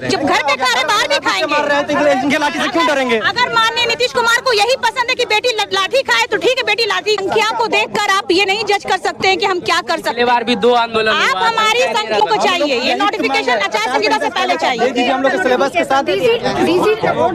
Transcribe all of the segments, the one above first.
जब घर पे खा रहे बाहर भी खाएंगे। इनके लाठी से क्यों डरेंगे? अगर माननीय नीतीश कुमार को यही पसंद है कि बेटी लाठी खाए तो ठीक है, बेटी लाठी। संख्या को देखकर आप ये नहीं जज कर सकते हैं कि हम क्या कर सकते हैं। भी 2 आंदोलन आप हमारी संख्या को चाहिए, ये नोटिफिकेशन आचार संहिता से पहले चाहिए। हम लोग के सिलेबस के साथ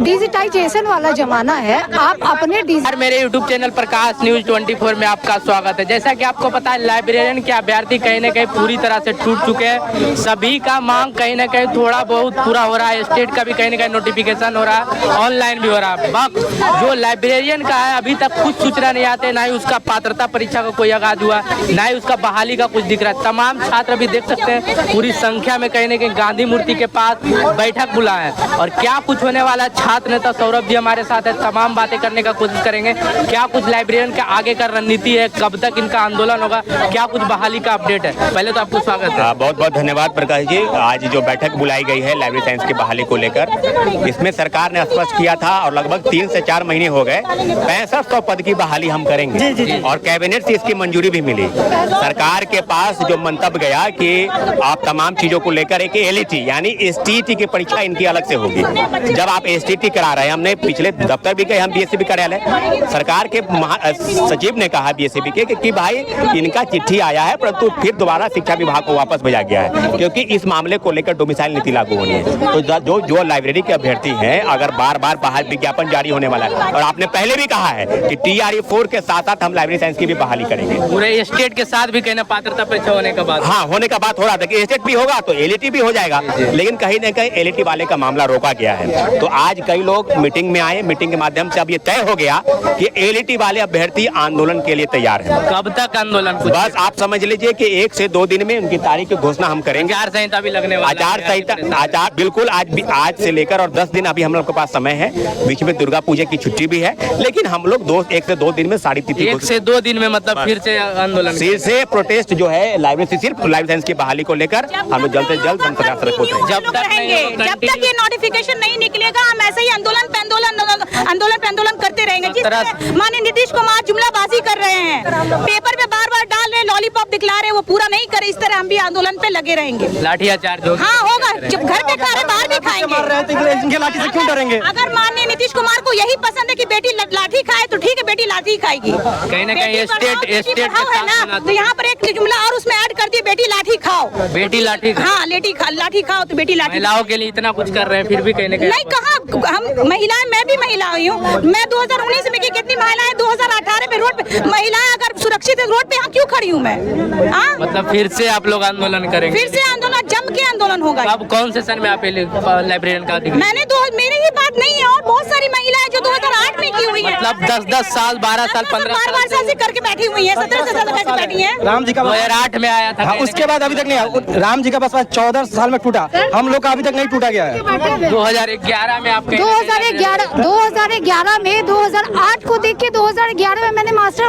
डिजिटाइजेशन वाला जमाना है। आप अपने मेरे YouTube चैनल प्रकाश न्यूज 24 में आपका स्वागत है। जैसा कि आपको पता है, लाइब्रेरियन के अभ्यर्थी कहीं न कहीं पूरी तरह से टूट चुके हैं। सभी का मांग कहीं न कहीं थोड़ा बहुत पूरा हो रहा है। स्टेट का भी कहीं न कहीं नोटिफिकेशन हो रहा है, ऑनलाइन भी हो रहा है। वक्त जो लाइब्रेरियन का है अभी तक कुछ सूचना नहीं आते, ना ही उसका पात्रता परीक्षा का कोई आगाज हुआ, ना ही उसका बहाली का कुछ दिख रहा है। तमाम छात्र भी देख सकते हैं पूरी संख्या में कहीं न कहीं गांधी मूर्ति के पास बैठक बुलाए हैं। और क्या कुछ होने वाला है, छात्र नेता सौरभ जी हमारे साथ है, तमाम बातें करने का कोशिश करेंगे। क्या कुछ लाइब्रेरियन के आगे का रणनीति है, कब तक इनका आंदोलन होगा, क्या कुछ बहाली का अपडेट है। पहले तो आपको स्वागत है। बहुत बहुत धन्यवाद प्रकाश जी। आज जो बैठक बुलाई गई है लाइब्रेरी साइंस की बहाली को लेकर, इसमें सरकार ने स्पष्ट किया था और लगभग 3 से 4 महीने हो गए 6500 पद की बहाली हम करेंगे। और कैबिनेट से इसकी मंजूरी भी मिली। सरकार के पास जो मंतव्य गया कि आप तमाम चीजों को लेकर एक एलईटी यानी एसटीईटी की परीक्षा इनकी अलग से होगी। जब आप एसटीईटी करा रहे हैं, हमने पिछले दफ्तर भी गए, हम बीएससीबी कार्यालय, सरकार के सचिव ने कहा बीएससीबी के कि भाई इनका चिट्ठी आया है, परंतु फिर दोबारा शिक्षा विभाग को वापस भेजा गया है क्योंकि इस मामले को लेकर डोमिसाइल नीति लागू होनी है। तो जो लाइब्रेरी के अभ्यर्थी हैं, अगर बार बार बाहर विज्ञापन जारी होने वाला है, और आपने पहले भी कहा है कि TRE 4 के साथ साथ हम लाइब्रेरी साइंस की भी बहाली करेंगे। पूरे स्टेट के साथ भी कहना पात्रता परीक्षा होने का बात, हाँ होने का बात हो रहा था कि स्टेट भी होगा तो एलईटी भी हो जाएगा, लेकिन कहीं न कहीं एलईटी वाले का मामला रोका गया है। तो आज कई लोग मीटिंग में आए, मीटिंग के माध्यम से अब ये तय हो गया कि एलईटी वाले अभ्यर्थी आंदोलन के लिए तैयार हैं। कब तक आंदोलन? बस आप समझ लीजिए कि 1 से 2 दिन में उनकी तारीख की घोषणा हम करेंगे। आचार संहिता भी लगने वाला है। आचार बिल्कुल आज से लेकर और 10 दिन अभी हम लोग के पास समय है। बीच में दुर्गा पूजा की छुट्टी भी है, लेकिन हम लोग 1 से 2 दिन में सारी तिथि 1 से 2 दिन में मतलब फिर से आंदोलन, फिर से प्रोटेस्ट जो है लाइब्रेरी सिर्फ लाइब्रेरी साइंस की बहाली को लेकर हम लोग जल्द से जल्द हम प्रयास करेंगे। जब तक ये नोटिफिकेशन नहीं निकलेगा हम ऐसे ही आंदोलन पे आंदोलन करते रहेंगे। जिस तरह माननीय नीतीश कुमार जुमलाबाजी कर रहे हैं, पेपर में बार बार डाल रहे, लॉलीपॉप दिखला रहे, वो पूरा नहीं करे, इस तरह हम भी आंदोलन पे लगे रहेंगे। लाठीचार्ज होगा? हाँ होगा। जब घर पे खा रहे बाहर भी खाएंगे। इनके लाठी से क्यों डरेंगे? अगर माननीय नीतीश कुमार को यही पसंद है कि बेटी लाठी खाए तो ठीक है, बेटी लाठी खाएगी। कहीं ना कहीं स्टेट है ना, तो यहाँ पर एक जुमला और उसमें ऐड कर दिए, बेटी लाठी खाओ। बेटी लाठी, हाँ लाठी खाओ तो बेटी लाठी। महिलाओं के लिए इतना कुछ कर रहे हैं, फिर भी कहीं ना कहीं नहीं कहा। हम महिलाएं, मैं भी महिला हुई हूँ। मैं 2019 में की कितनी महिलाएं, 2018 में रोड पे महिलाएं अगर सुरक्षित है रोड पे, यहाँ क्यों खड़ी हूँ मैं? मतलब फिर से आप लोग आंदोलन करेंगे? फिर से आंदोलन, जम के आंदोलन होगा। अब कौन सेशन में आप लाइब्रेरियन का? मैंने मेरी ही बात नहीं है, और बहुत सारी महिलाएं जो 2008 में की हुई है, मतलब 10 साल 12 साल 15 साल से करके बैठी हुई है, 17 साल से बैठी है। राम जी का 2008 में आया था, उसके बाद अभी तक नहीं आया। राम जी का बस 14 साल में टूटा, हम लोग का अभी तक नहीं टूटा गया है। 2011 में आप 2011 में 2008 को देख के 2011 में मैंने मास्टर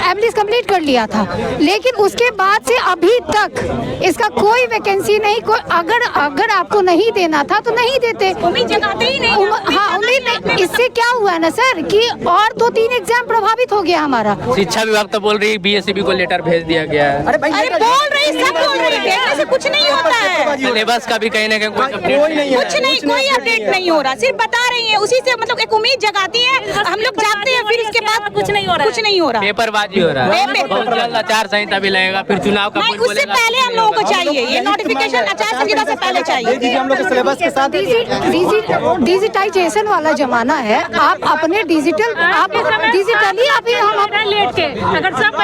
एमलिस कंप्लीट कर लिया था, लेकिन उसके बाद से अभी तक इसका कोई वैकेंसी नहीं। कोई अगर आपको नहीं देना था तो नहीं देते, उम्मीद जगाते ही नहीं। हाँ उम्मीद नहीं। इससे क्या हुआ ना सर कि और 2-3 एग्जाम प्रभावित हो गया हमारा। शिक्षा विभाग तो बोल रही है बीएससीबी को लेटर भेज दिया गया है। अरे बोल रही, सब बोल रही है, ऐसे कुछ नहीं होता है। सिलेबस का भी कहीं ना कहीं कुछ नहीं, कोई अपडेट नहीं हो रहा, सिर्फ बता रही है। उसी से मतलब एक उम्मीद जगाती है, हम लोग जाते हैं, फिर इसके बाद कुछ नहीं हो रहा, पेपरबाजी हो रहा है। बहुत जल्द आचार संहिता भी लगेगा, फिर चुनाव का उससे पहले हम लोगों को चाहिए, ये नोटिफिकेशन आचार संहिता से पहले चाहिए। हम लोग के सिलेबस के साथ डिजिटाइजेशन वाला जमाना है। आप अपने डिजिटली अभी हम लेट के अगर सब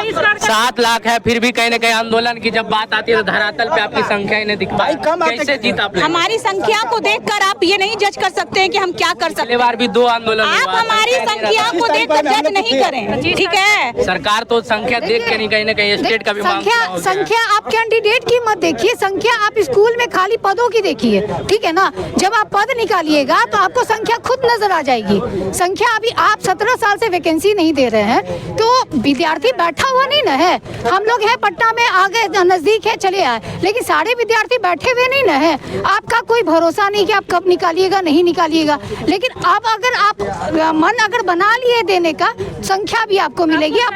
7 लाख है, फिर भी कहीं ना कहीं आंदोलन की जब बात आती है तो धरातल पे आपकी संख्या ही नहीं दिख पाई। कैसे जीता? हमारी संख्या को देखकर आप ये नहीं जज कर सकते हैं कि हम क्या कर सकते हैं। भी 2 आंदोलन, आप हमारी संख्या को देखकर जज नहीं करें, ठीक है? सरकार तो संख्या देख के नहीं, कहीं ना कहीं स्टेट का भी संख्या आप कैंडिडेट की मत देखिए, संख्या आप स्कूल में खाली पदों की देखिए, ठीक है ना? जब आप पद निकालिएगा तो आपको संख्या खुद नजर आ जाएगी। संख्या अभी आप 17 साल से वैकेंसी नहीं दे रहे हैं तो विद्यार्थी बैठा हुआ नहीं ना है। हम लोग हैं पटना में, आगे नजदीक है चले आए, लेकिन सारे विद्यार्थी बैठे हुए नहीं ना है। आपका कोई भरोसा नहीं कि आप कब निकालिएगा। निकालिएगा नहीं निकालिएगा, लेकिन अब अगर आप मन अगर बना लिए देने का, संख्या भी आपको मिलेगी। आप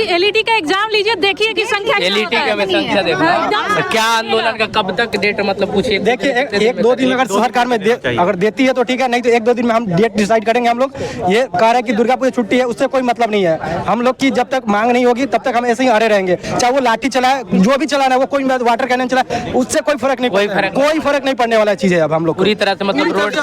एलईडी का एग्जाम लीजिए, देखिए कि संख्या एलईडी का में संख्या देखना। क्या आंदोलन का कब तक डेट मतलब पूछिए? देखिए एक दो दिन अगर सरकार में अगर देती है तो ठीक है, नहीं तो एक दो दिन में हम डेट डिसाइड करेंगे। हम लोग ये कह रहे हैं कि दुर्गा पूजा छुट्टी है, उससे कोई मतलब नहीं है। हम लोग की जब तक मांग नहीं होगी तब तक हम ऐसे ही अड़े रहेंगे, चाहे वो लाठी चलाए, जो भी चलाना है, वो कोई वाटर कैनन चलाए, उससे कोई फर्क नहीं, कोई फर्क नहीं पड़ने वाला चीज है। अब हम लोग पूरी तरह से मतलब रोड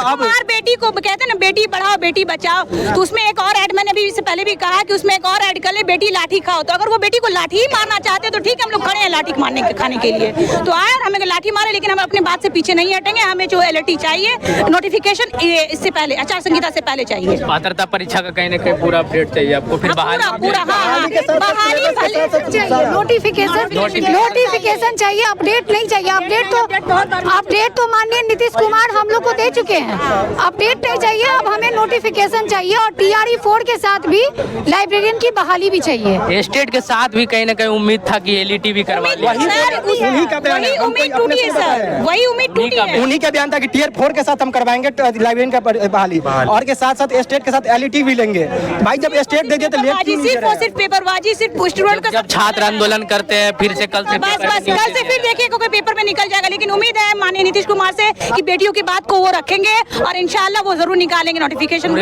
बेटी को कहते हैं ना, बेटी पढ़ाओ बेटी बचाओ, तो उसमें एक और ऐड मैंने अभी इससे पहले भी कहा कि उसमें एक और ऐड कर ले, बेटी लाठी खाओ। तो अगर वो बेटी को लाठी ही मारना चाहते तो ठीक है, हम लोग खड़े हैं लाठी मारने के खाने के लिए, तो आए हमें लाठी मारे, लेकिन हम अपने बात से पीछे नहीं हटेंगे। हमें जो एलईडी चाहिए, नोटिफिकेशन इससे पहले, आचार संहिता से पहले चाहिए। पात्रता परीक्षा का कहीं ना कहीं पूरा अपडेट चाहिए आपको, फिर नोटिफिकेशन चाहिए, अपडेट नहीं चाहिए। अपडेट तो माननीय नीतीश कुमार हम लोग को दे चुके हैं, अपडेट नहीं चाहिए। अब हमें नोटिफिकेशन चाहिए और TRE 4 के साथ भी लाइब्रेरियन की बहाली भी चाहिए। स्टेट के साथ भी कहीं ना कहीं उम्मीद था कि एलईडी भी करवा वही उम्मीद टूटी है सर, वही उम्मीद टूटी है। उन्हीं का बयान था कि Tier 4 के साथ हम करवाएंगे लाइब्रेरियन का बहाली, और के साथ साथ स्टेट के साथ एलईडी भी लेंगे। भाई जब स्टेट दे दिया तो सिर्फ पेपरबाजी, सिर्फ स्टूडेंट का। जब छात्र आंदोलन करते हैं फिर से कल से फिर देखिए कोई पेपर में निकल जाएगा, लेकिन उम्मीद है माननीय नीतीश कुमार से कि बेटियों की बात को वो रखेंगे और इंशाल्लाह वो जरूर निकालेंगे नोटिफिकेशन।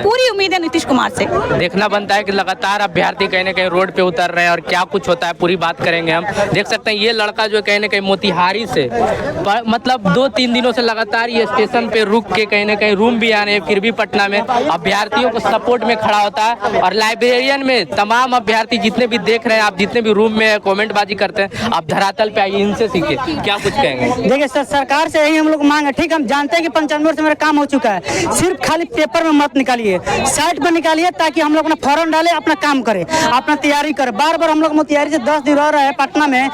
पूरी उम्मीद है नीतीश कुमार से। देखना बनता है कि लगातार अभ्यर्थी कहीं ना कहीं रोड पे उतर रहे हैं और क्या कुछ होता है पूरी बात करेंगे हम। देख सकते हैं ये लड़का जो कहीं ना कहीं मोतिहारी से मतलब 2-3 दिनों से लगातार ये स्टेशन पे रुक के कहीं ना कहीं रूम भी आने, फिर भी पटना में अभ्यर्थियों को सपोर्ट में खड़ा होता है। और लाइब्रेरियन में तमाम अभ्यर्थी जितने भी देख रहे हैं आप, जितने भी रूम में कमेंट बाजी करते हैं, आप धरातल पे आइए, इनसे सीखिए क्या कुछ कहेंगे। देखिए सर, सरकार से यही हम लोग मांग है, ठीक, हम जानते हैं कि 95 वर्ष से मेरा काम हो चुका है, सिर्फ खाली पेपर में मत निकालिए, साइट पर निकालिए, ताकि हम लोग अपना फॉर्म डाले, अपना काम करें, अपना तैयारी करें। बार बार हम लोग मोतिहारी से 10 दिन रह रहे हैं पटना में,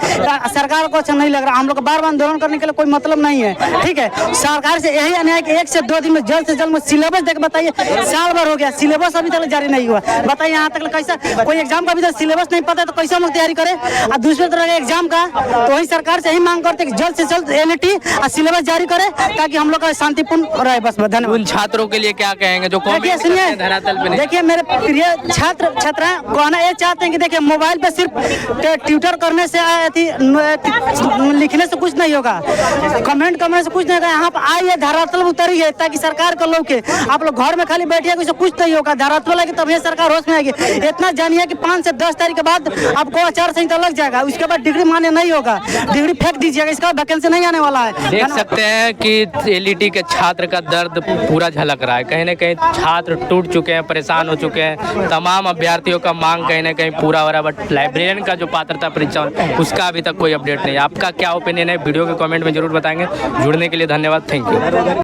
सरकार को अच्छा नहीं लग रहा, हम लोग बार बार आंदोलन करने के लिए कोई मतलब नहीं है, ठीक है। सरकार से यही अन्याय कि 1 से 2 दिन में जल्द से जल्द सिलेबस देख बताइए। साल भर हो गया, सिलेबस अभी तक जारी नहीं हुआ, बताइए यहाँ तक कैसा कोई एग्जाम का भी सिलेबस नहीं पता है तो कैसे हम लोग तैयारी करें। और दूसरे तरह का एग्जाम का तो वही सरकार से यही मांग करते हैं कि जल्द से जल्द एलईडी और सिलेबस जारी करे, ताकि हम लोग का शांतिपूर्ण रहे। बस धन्यवाद। उन छात्रों के लिए क्या कहेंगे जो धरातल पे? देखिए मेरे प्रिय छात्र कहना ये चाहते हैं कि देखिए मोबाइल पे सिर्फ ट्विटर करने से लिखने से कुछ नहीं होगा, कमेंट करने से कुछ नहीं होगा। यहाँ पर आइए, धरातल उतरिए, ताकि सरकार को लोग के आप लोग घर में खाली बैठिए, कुछ नहीं होगा। धरातल लगे तब ये सरकार होश में आएगी। इतना जानिए कि 5 से 10 तारीख के बाद आपको आचार संहिता लग जाएगा, उसके बाद डिग्री मान्य नहीं होगा, डिग्री फेंक दीजिएगा, इसका वैकेंसी नहीं आने वाला है। देख सकते हैं कि एलईडी के छात्र का दर्द पूरा झलक रहा है, कहीं ना कहीं छात्र टूट चुके हैं, परेशान हो चुके हैं। तमाम अभ्यर्थियों का मांग कहीं ना कहीं पूरा हो रहा है, बट लाइब्रेरियन का जो पात्रता परीक्षा उसका अभी तक कोई अपडेट नहीं है। आपका क्या ओपिनियन है वीडियो के कमेंट में जरूर बताएंगे। जुड़ने के लिए धन्यवाद, थैंक यू।